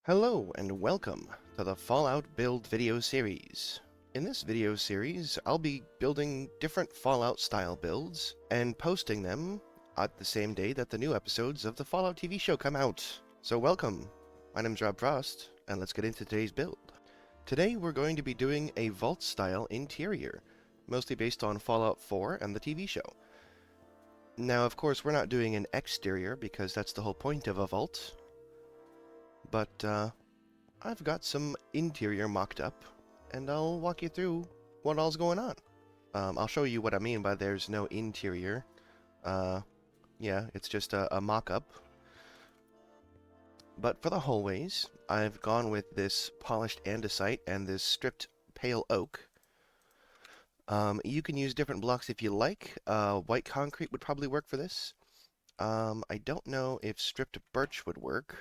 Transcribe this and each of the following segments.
Hello and welcome to the Fallout Build video series. In this video series, I'll be building different Fallout style builds and posting them at the same day that the new episodes of the Fallout TV show come out. So welcome, my name's Rob Frost, and let's get into today's build. Today we're going to be doing a vault style interior, mostly based on Fallout 4 and the TV show. Now of course we're not doing an exterior because that's the whole point of a vault. But I've got some interior mocked up, and I'll walk you through what all's going on. I'll show you what I mean by there's no interior. Yeah, it's just a mock-up. But for the hallways, I've gone with this polished andesite and this stripped pale oak. You can use different blocks if you like. White concrete would probably work for this. I don't know if stripped birch would work.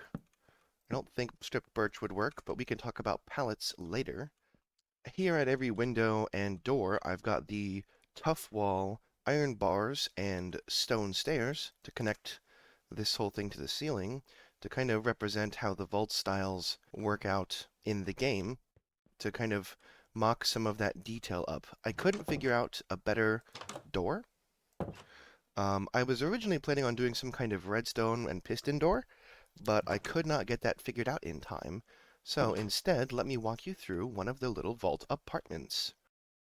I don't think stripped birch would work, but we can talk about pallets later. Here at every window and door, I've got the tough wall, iron bars, and stone stairs to connect this whole thing to the ceiling to kind of represent how the vault styles work out in the game, to kind of mock some of that detail up. I couldn't figure out a better door. I was originally planning on doing some kind of redstone and piston door, but I could not get that figured out in time, so instead let me walk you through one of the little vault apartments.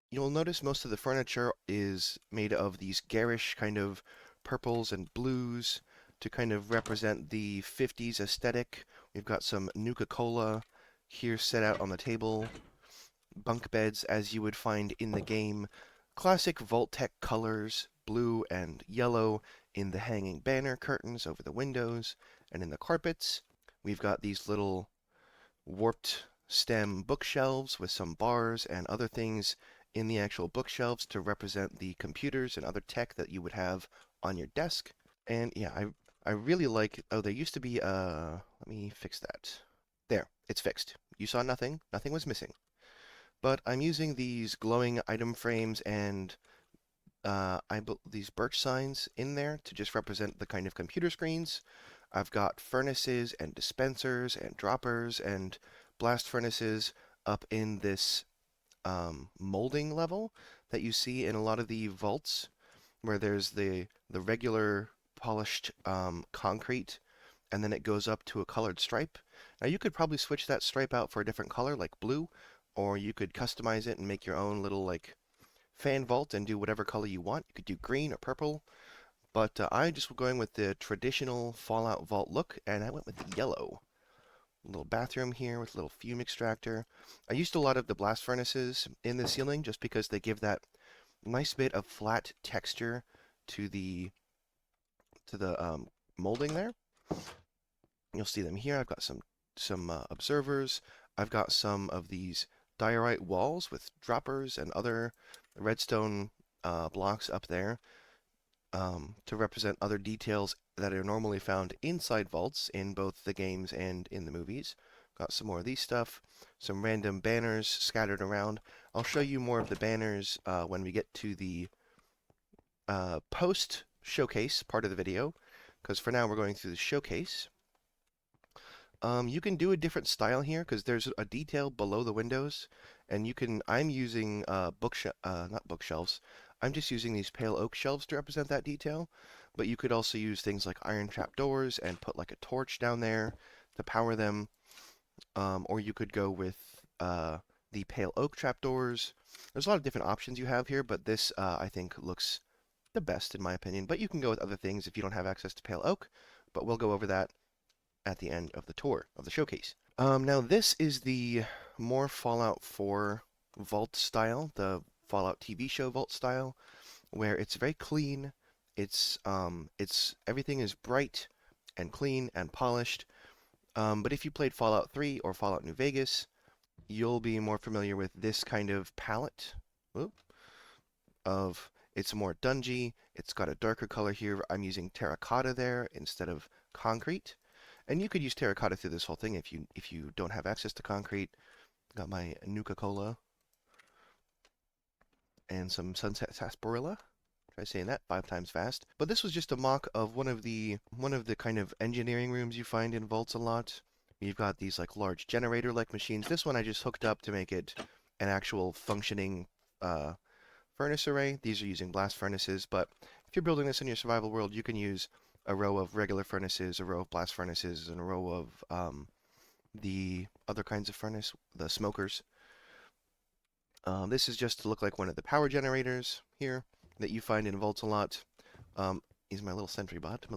You'll notice most of the furniture is made of these garish kind of purples and blues to kind of represent the 50s aesthetic. We've got some Nuka-Cola here set out on the table, bunk beds as you would find in the game, classic Vault-Tec colors, blue and yellow in the hanging banner curtains over the windows, and in the carpets, we've got these little warped stem bookshelves with some bars and other things in the actual bookshelves to represent the computers and other tech that you would have on your desk. And yeah, I really like, oh, there used to be, let me fix that. There, it's fixed. You saw nothing. Nothing was missing. But I'm using these glowing item frames and these birch signs in there to just represent the kind of computer screens. I've got furnaces and dispensers and droppers and blast furnaces up in this molding level that you see in a lot of the vaults, where there's the regular polished concrete, and then it goes up to a colored stripe. Now you could probably switch that stripe out for a different color, like blue, or you could customize it and make your own little like fan vault and do whatever color you want. You could do green or purple. But I just was going with the traditional Fallout Vault look, and I went with the yellow. A little bathroom here with a little fume extractor. I used a lot of the blast furnaces in the ceiling just because they give that nice bit of flat texture to the molding there. You'll see them here. I've got some observers. I've got some of these diorite walls with droppers and other redstone blocks up there. To represent other details that are normally found inside vaults in both the games and in the movies. Got some more of these stuff, some random banners scattered around. I'll show you more of the banners when we get to the post showcase part of the video, because for now we're going through the showcase. You can do a different style here because there's a detail below the windows, and you can. I'm using not bookshelves. I'm just using these pale oak shelves to represent that detail, but you could also use things like iron trap doors and put like a torch down there to power them, or you could go with the pale oak trap doors. There's a lot of different options you have here, but this I think looks the best in my opinion, but you can go with other things if you don't have access to pale oak, but we'll go over that at the end of the tour of the showcase. Now this is the more Fallout 4 vault style, the Fallout TV show vault style, where it's very clean. It's everything is bright and clean and polished. But if you played Fallout 3 or Fallout New Vegas, you'll be more familiar with this kind of palette. It's more dungy. It's got a darker color here. I'm using terracotta there instead of concrete. And you could use terracotta through this whole thing if you don't have access to concrete. Got my Nuka-Cola and some sunset sarsaparilla. Try saying that 5 times fast. But this was just a mock of one of the kind of engineering rooms you find in vaults a lot, You've got these like large generator-like machines. This one I just hooked up to make it an actual functioning furnace array. These are using blast furnaces, but if you're building this in your survival world, you can use a row of regular furnaces, a row of blast furnaces, and a row of the other kinds of furnace, the smokers. This is just to look like one of the power generators here that you find in vaults a lot. He's my little sentry bot,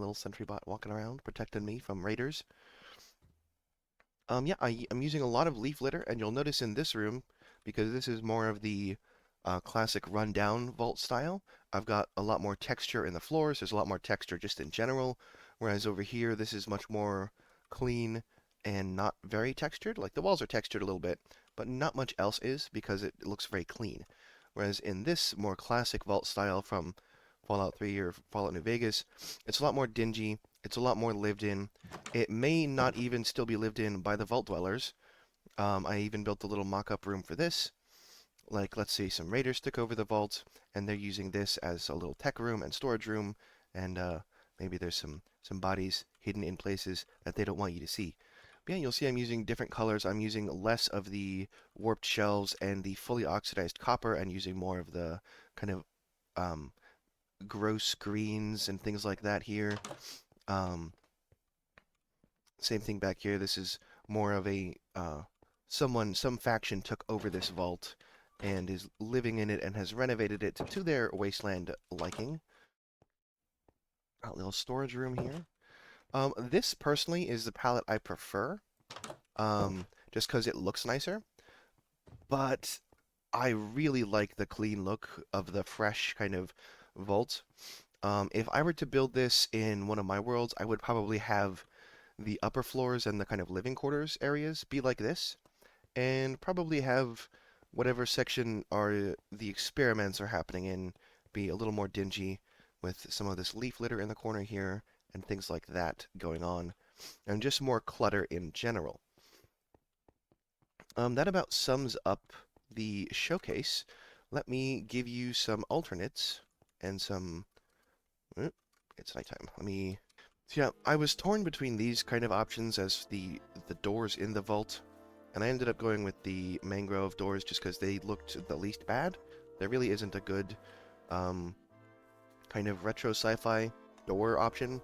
walking around protecting me from raiders. Yeah, I'm using a lot of leaf litter, and you'll notice in this room, because this is more of the classic rundown vault style, I've got a lot more texture in the floors. There's a lot more texture just in general, whereas over here, this is much more clean and not very textured. Like the walls are textured a little bit, but not much else is because it looks very clean. Whereas in this more classic vault style from Fallout 3 or Fallout New Vegas, it's a lot more dingy. It's a lot more lived in. It may not even still be lived in by the vault dwellers. I even built a little mock-up room for this. Like, let's say some raiders took over the vault, and they're using this as a little tech room and storage room, and maybe there's some bodies hidden in places that they don't want you to see. But yeah, you'll see I'm using different colors. I'm using less of the warped shells and the fully oxidized copper, and using more of the kind of gross greens and things like that here. Same thing back here. This is more of a some faction took over this vault and is living in it and has renovated it to their wasteland liking. A little storage room here. This personally is the palette I prefer, just because it looks nicer. But I really like the clean look of the fresh kind of vault. If I were to build this in one of my worlds, I would probably have the upper floors and the kind of living quarters areas be like this, and probably have whatever section are the experiments are happening in be a little more dingy with some of this leaf litter in the corner here and things like that going on, and just more clutter in general. That about sums up the showcase. Let me give you some alternates and some... It's nighttime. So yeah, I was torn between these kind of options as the doors in the vault, and I ended up going with the mangrove doors just because they looked the least bad. There really isn't a good kind of retro sci-fi door option.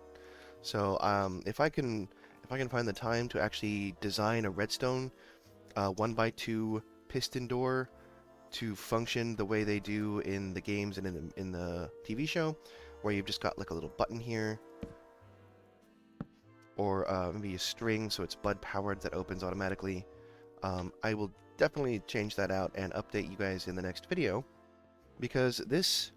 So if I can find the time to actually design a redstone 1x2 piston door to function the way they do in the games and in the TV show, where you've just got like a little button here, or maybe a string so it's bud powered that opens automatically. I will definitely change that out and update you guys in the next video, because this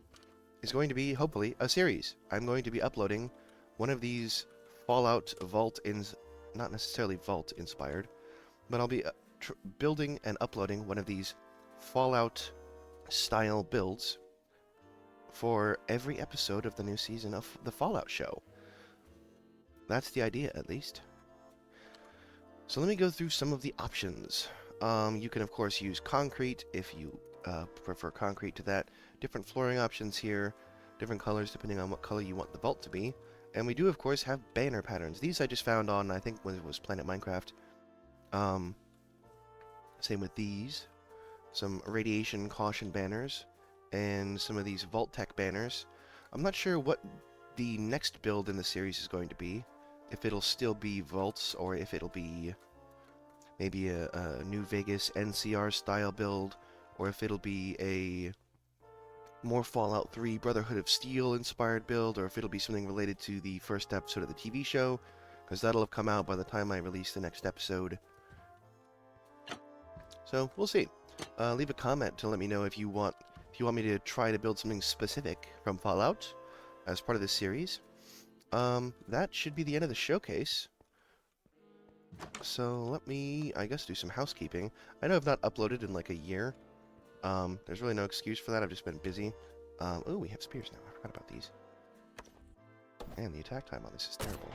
is going to be hopefully a series. I'm going to be uploading one of these Fallout Vault not necessarily Vault inspired, but I'll be building and uploading one of these Fallout style builds for every episode of the new season of the Fallout show. That's the idea, at least. So let me go through some of the options. You can, of course, use concrete if you prefer concrete to that. Different flooring options here, different colors depending on what color you want the vault to be. And we do, of course, have banner patterns. These I just found on, I think when it was Planet Minecraft. Same with these. Some radiation caution banners, and some of these Vault Tech banners. I'm not sure what the next build in the series is going to be. If it'll still be vaults, or if it'll be maybe a New Vegas NCR style build, or if it'll be a more Fallout 3 Brotherhood of Steel inspired build, or if it'll be something related to the first episode of the TV show, because that'll have come out by the time I release the next episode. So we'll see. Leave a comment to let me know if you want me to try to build something specific from Fallout as part of this series. That should be the end of the showcase. So let me, I guess, do some housekeeping. I know I've not uploaded in like a year. There's really no excuse for that. I've just been busy. Oh, we have spears now. I forgot about these. Man, the attack time on this is terrible.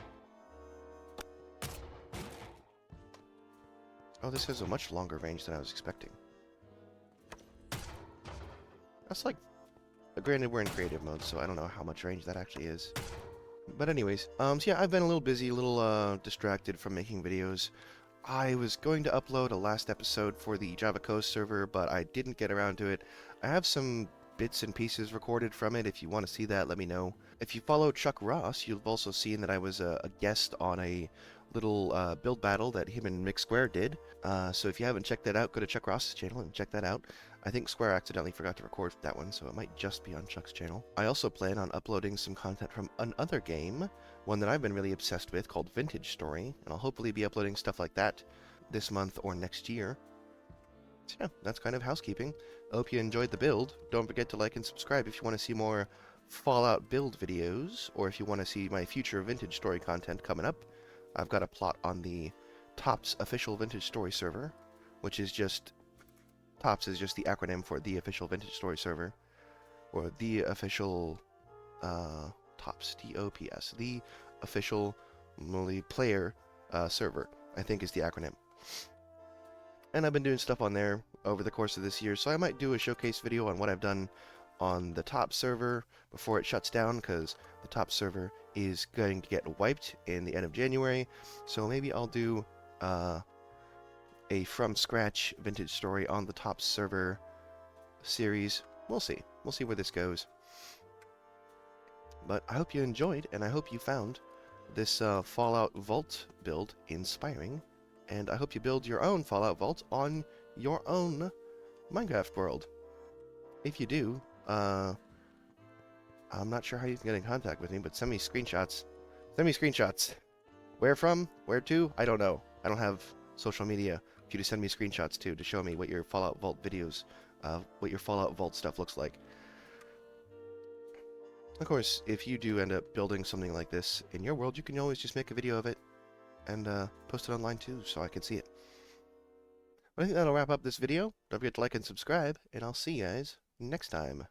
Oh, this has a much longer range than I was expecting. That's like... Granted, we're in creative mode, so I don't know how much range that actually is. But anyways, so yeah, I've been a little busy, a little distracted from making videos. I was going to upload a last episode for the Java Coast server, but I didn't get around to it. I have some bits and pieces recorded from it. If you want to see that, let me know. If you follow Chuck Ross, you've also seen that I was a guest on a little build battle that him and Mick Square did. So if you haven't checked that out, go to Chuck Ross's channel and check that out. I think Square accidentally forgot to record that one, so it might just be on Chuck's channel. I also plan on uploading some content from another game, one that I've been really obsessed with called Vintage Story, and I'll hopefully be uploading stuff like that this month or next year. So yeah, that's kind of housekeeping. I hope you enjoyed the build. Don't forget to like and subscribe if you want to see more Fallout build videos, or if you want to see my future Vintage Story content coming up. I've got a plot on the TOPS official Vintage Story server, which is just... TOPS is just the acronym for the official Vintage Story server, or the official TOPS, T-O-P-S, the official multiplayer server, I think is the acronym. And I've been doing stuff on there over the course of this year, so I might do a showcase video on what I've done on the TOPS server before it shuts down, because the TOPS server is going to get wiped in the end of January, so maybe I'll do a from-scratch Vintage Story on the TOPS server series. We'll see. We'll see where this goes. But I hope you enjoyed, and I hope you found this Fallout Vault build inspiring. And I hope you build your own Fallout Vault on your own Minecraft world. If you do, I'm not sure how you can get in contact with me, but send me screenshots. Send me screenshots. Where from? Where to? I don't know. I don't have social media for you to send me screenshots to show me what your Fallout Vault videos, what your Fallout Vault stuff looks like. Of course, if you do end up building something like this in your world, you can always just make a video of it and post it online too, so I can see it. But I think that'll wrap up this video. Don't forget to like and subscribe, and I'll see you guys next time.